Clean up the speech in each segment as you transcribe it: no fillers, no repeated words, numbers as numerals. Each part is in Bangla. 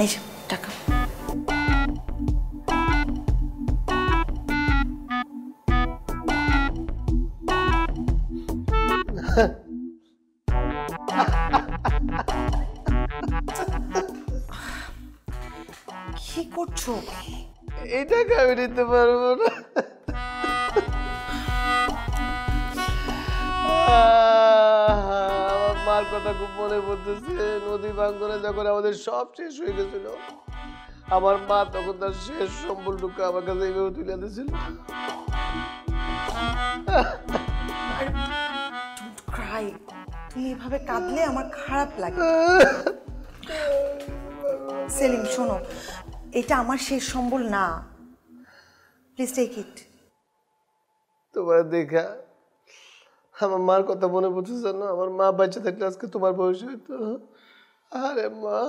এই যে টাকা। কি করছো? এই টাকা আমি নিতে পারবো না। আমার মার কথা খুব মনে পড়তেছে। নদী ভাঙ্গনে যখন আমাদের সব শেষ হয়ে গেছিল, আমার মা তখন তার শেষ সম্বলটুকু আমার কাছে এইভাবে তুলে দিয়েছিল। তুমি এভাবে কাঁদলে আমার খারাপ লাগে। সেলিম শোনো, এটা আমার শেষ সম্বল না, প্লিজ টেক ইট। তোমার দেখা আমার মার কথা মনে পড়তেছে না? আমার মা বাচ্চা থাকলে আজকে তোমার বয়স হইতো। আরে মা,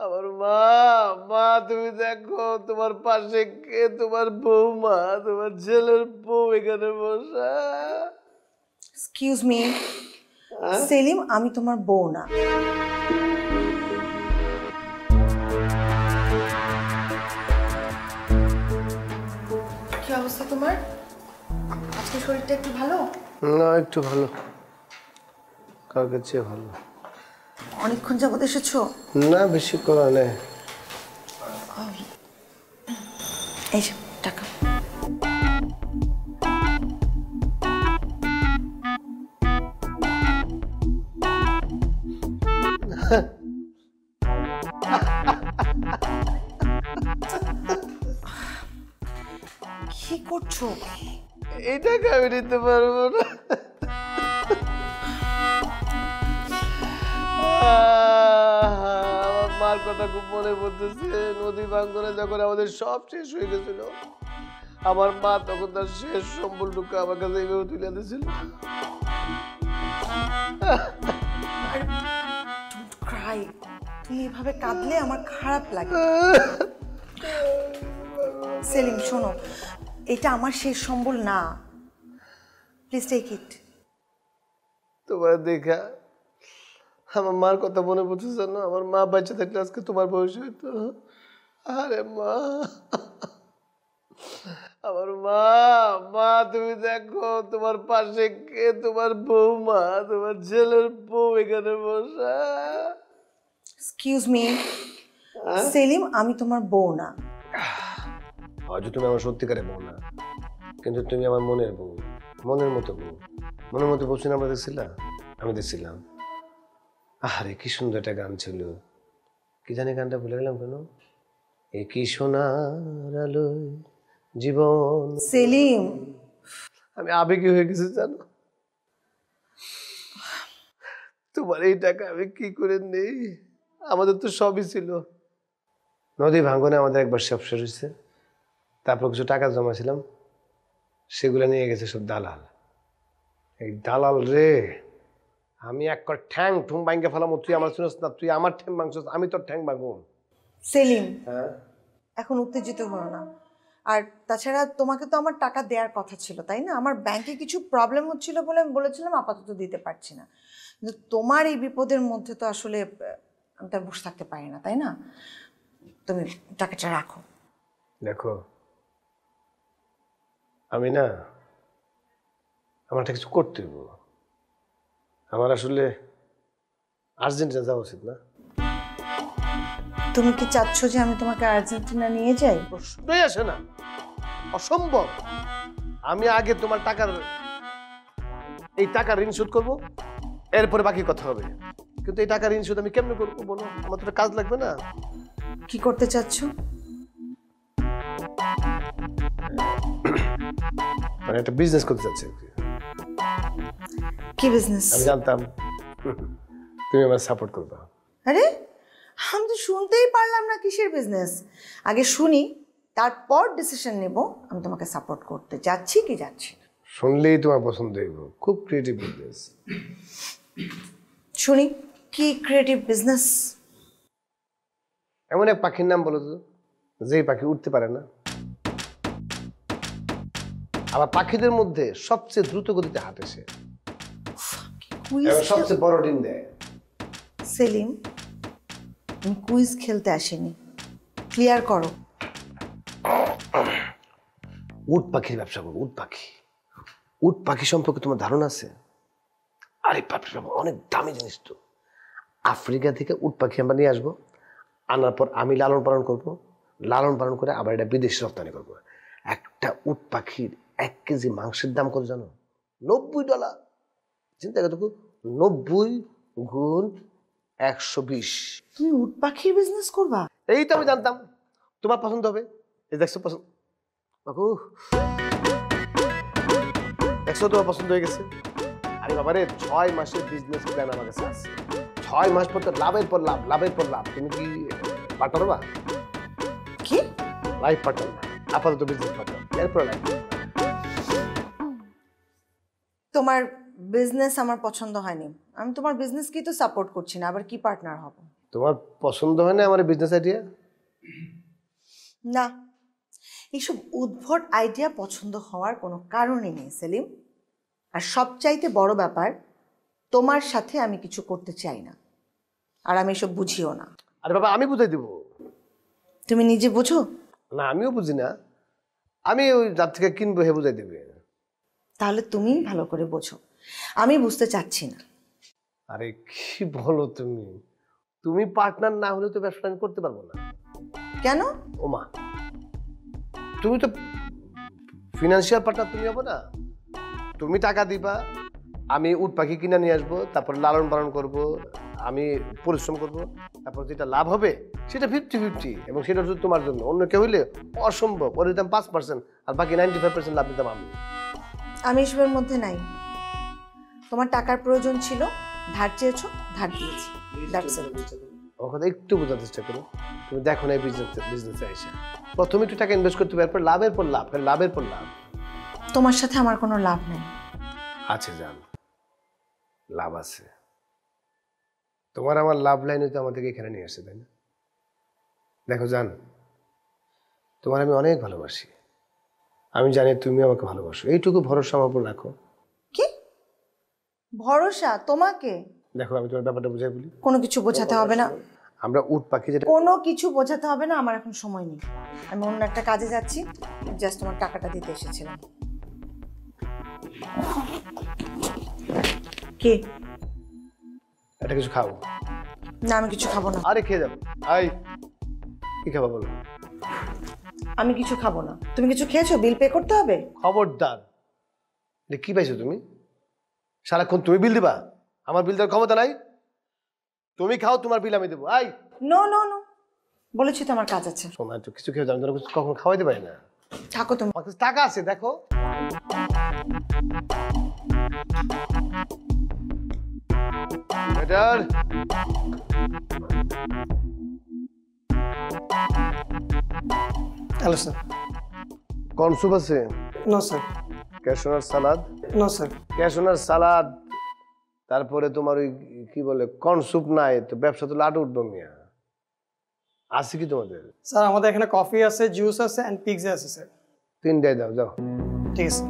আমার মা, মা তুমি দেখো তোমার পাশে কে, তোমার বৌমা, তোমার ছেলের বউ এখানে বসা। এক্সকিউজ মি সেলিম, আমি তোমার বউ না। কি অবস্থা তোমার? আজকে শরীরটা একটু ভালো? না, একটু ভালো, কালকের চেয়ে ভালো। অনেকক্ষণ যাবত এসেছো? না, বেশি করা নেই। এই যে টাকা। কি করছো? এই টাকা আমি নিতে পারবো না। আমার মার কথা খুব মনে পড়তেছে। নদী ভাঙ্গনে যখন আমাদের সব শেষ হয়ে গেছিল, আমার মা তখন তার শেষ সম্বলটুকু আমার কাছে এইভাবে তুলে দিয়েছিল। তুমি এভাবে কাঁদলে আমার খারাপ লাগে। সেলিম শোনো, এটা আমার শেষ সম্বল না, প্লিজ টেক ইট। তোমার দেখা আমার মার কথা মনে পড়তেছে না? আমার মা বাচ্চা থাকলে আজকে তোমার বয়স হইতো। আরে মা, আমার মা, মা তুমি দেখো তোমার পাশে কে, তোমার বৌমা, তোমার ছেলের বউ এখানে বসা। এক্সকিউজ মি সেলিম, আমি তোমার বউ না। হয়তো তুমি আমার সত্যিকারের বউ না, কিন্তু তুমি আমার মনের বউ, মনের মতো বউ। মনের মতো বউ শুনে আমরা দেখছিলাম, আমি দেখছিলাম। আরে কি সুন্দর একটা গান ছিল, কি জানি গানটা ভুলে গেলাম কেন। এ কি সোনার আলোয় জীবন। সেলিম, আমি আবেগী হয়ে গেছি জানো। তোমার এই টাকা আমি কি করে নেই? আমাদের তো সবই ছিল। নদী ভাঙ্গনে আমাদের একবার সব শেষ হয়েছে, তারপর কিছু টাকা জমাছিলাম, সেগুলো নিয়ে গেছে সব দালাল। এই দালাল রে, আমি এক ঠ্যাং ঠুং ভাঙ্গে ফেলাম। তুই আমার শুনস না, তুই আমার ঠ্যাং ভাঙছস, আমি তোর ঠ্যাং ভাঙবো। সেলিম হ্যাঁ, এখন উত্তেজিত হও না। আর তাছাড়া তোমাকে তো আমার টাকা দেওয়ার কথা ছিল, তাই না? আমার ব্যাংকে কিছু প্রবলেম হচ্ছিল বলে আমি বলেছিলাম আপাতত দিতে পারছি না, কিন্তু তোমার এই বিপদের মধ্যে তো আসলে আমি তার বসে থাকতে পারি না, তাই না? তুমি টাকাটা রাখো। দেখো আমি না, আমার একটা কিছু করতে হইব। আমার আসলে আর্জেন্টিনা যাওয়া উচিত না? তুমি কি চাচ্ছ যে আমি তোমাকে আর্জেন্টিনা নিয়ে যাই? প্রশ্নই আসে না, অসম্ভব। আমি আগে তোমার এই টাকার ঋণ শোধ করবো, এরপরে বাকি কথা হবে। কিন্তু এই টাকার ঋণ শোধ আমি কেমনে করবো বলো? আমার তো কাজ লাগবে না? কি করতে চাচ্ছ? মানে একটা বিজনেস করতে চাচ্ছি। কি বিজনেস? আমি জানতাম তুমি আমার সাপোর্ট করবা। আরে আমি তো শুনতেই পারলাম না কিসের বিজনেস। আগে শুনি, তারপর ডিসিশন নেব আমি তোমাকে সাপোর্ট করতে যাচ্ছি কি যাচ্ছি না। শুনলেই তোমার পছন্দ হইব, খুব ক্রিয়েটিভ বিজনেস। শুনি কি ক্রিয়েটিভ বিজনেস? এমন এক পাখির নাম বলো তো, যেই পাখি উঠতে পারে না, আবার পাখিদের মধ্যে সবচেয়ে দ্রুত গতিতে হাঁটে সে, সবচেয়ে বড় ডিম দেয়। সেলিম, আমি কুইজ খেলতে আসিনি, ক্লিয়ার করো। উট পাখির ব্যবসা করবো। উট পাখি, উট পাখি সম্পর্কে তোমার ধারণা আছে? আরে বাপরে বাবা, অনেক দামি জিনিস তো। আফ্রিকা থেকে উট পাখি আমরা নিয়ে আসবো, আনার পর আমি লালন পালন করবো, লালন পালন করে আবার এটা বিদেশে রপ্তানি করবো। একটা উট পাখির 1 কেজি মাংসের দাম কত জানো? $90। চিন্তা করো, 90 গুণ 120। তুমি উট পাখির বিজনেস করবা? এই তো আমি জানতাম তোমার পছন্দ হবে। এই দেখছো পছন্দ, বাবু দেখছো তোমার পছন্দ হয়ে গেছে। আরে বাবারে 6 মাসের বিজনেস প্ল্যান আমার কাছে আছে। 6 মাস পর তো লাভের পর লাভ, লাভের পর লাভ। তুমি কি পার্টনার বা? কি লাইফ পার্টনার না, আপাতত বিজনেস পার্টনার, এরপর লাইফ। তোমার বিজনেস আমার পছন্দ হয়নি। আমি তোমার বিজনেস কি তো সাপোর্ট করছি না, আবার কি পার্টনার হব? তোমার পছন্দ হয় না আমার বিজনেস আইডিয়া? না, এইসব উদ্ভট আইডিয়া পছন্দ হওয়ার কোনো কারণই নেই সেলিম। আর সবচাইতে বড় ব্যাপার, তোমার সাথে আমি কিছু করতে চাই না, আর আমি এসব বুঝিও না। আরে বাবা আমি বুঝাই দিব। তুমি নিজে বুঝো? না আমিও বুঝি না, আমি ওই রাত থেকে কিনবো হে বুঝাই দেবে। তাহলে তুমি ভালো করে বোঝো, আমি বুঝতে চাচ্ছি না। আরে কি বলো তুমি? তুমি পার্টনার না হলে তো ব্যবসা আমি করতে পারবো না। কেন? ওমা, তুমি তো ফিনান্সিয়াল পার্টনার, তুমি হবো না? তুমি টাকা দিবা, আমি উট পাখি কিনে নিয়ে আসবো, তারপর লালন পালন করব, আমি পরিশ্রম করব, তারপর যেটা লাভ হবে সেটা 50-50, এবং সেটা শুধু তোমার জন্য। অন্য কেউ হইলে অসম্ভব, ওর দিতাম 5% আর বাকি 95% লাভ দিতাম আমি। আমি এসবের মধ্যে নাই। তোমার টাকার প্রয়োজন ছিল, ধার চেয়েছো, ধার দিয়েছি। That's it. আমার কথা একটু বোঝার চেষ্টা করো। তুমি দেখো না এই বিজনেসে এসে প্রথমে একটু টাকা ইনভেস্ট করতে হবে, এরপর লাভের পর লাভ, লাভের পর লাভ। তোমার সাথে আমার কোনো লাভ নেই। আছে জান, লাভ আছে। তোমার আমার লাভ লাইনে তো আমাদেরকে এখানে নিয়ে আসছে, তাই না? দেখো জান, তোমার আমি অনেক ভালোবাসি, আমি জানি তুমি আমাকে ভালোবাসো, এইটুকু ভরসা আমার উপর রাখো। কি ভরসা তোমাকে? দেখো আমি তোমার ব্যাপারটা বুঝাই বলি। কোনো কিছু বোঝাতে হবে না। আমরা উট পাখি যেটা, কোনো কিছু বোঝাতে হবে না, আমার এখন সময় নেই। আমি অন্য একটা কাজে যাচ্ছি, জাস্ট তোমার টাকাটা দিতে এসেছিলাম। কি? এটা কিছু খাও। না আমি কিছু খাবো না। আরে খেয়ে যাবো। আই কি খাবো বলো? আমি কিছু খাবো না। তুমি কিছু খেয়েছো? বিল পে করতে হবে। খবরদার। এটা কি পাইছো তুমি? সারাক্ষণ তুমি বিল দিবা? আমার বিল দেওয়ার ক্ষমতা নাই। তুমি খাও, তোমার বিল আমি দেবো। আই নো নো নো, বলেছি তো আমার কাজ আছে। শোনা, একটু কিছু খেয়ে যাও, আমি কখন খাওয়াইতে পারি না। থাকো তুমি। আমার কাছে টাকা আছে, দেখো। Waiter, hello sir. Corn soup আছে? No sir. ক্যাশনার সালাদ? No sir. ক্যাশনার সালাদ, তারপরে তোমার ওই কি বলে কর্ন স্যুপ নাই তো ব্যবসা তো লাট উঠবো মিয়া। আছে কি তোমাদের? স্যার আমাদের এখানে কফি আছে, জুস আছে, অ্যান্ড পিৎজা আছে স্যার। 3টাই দাও, যাও। ঠিক আছে।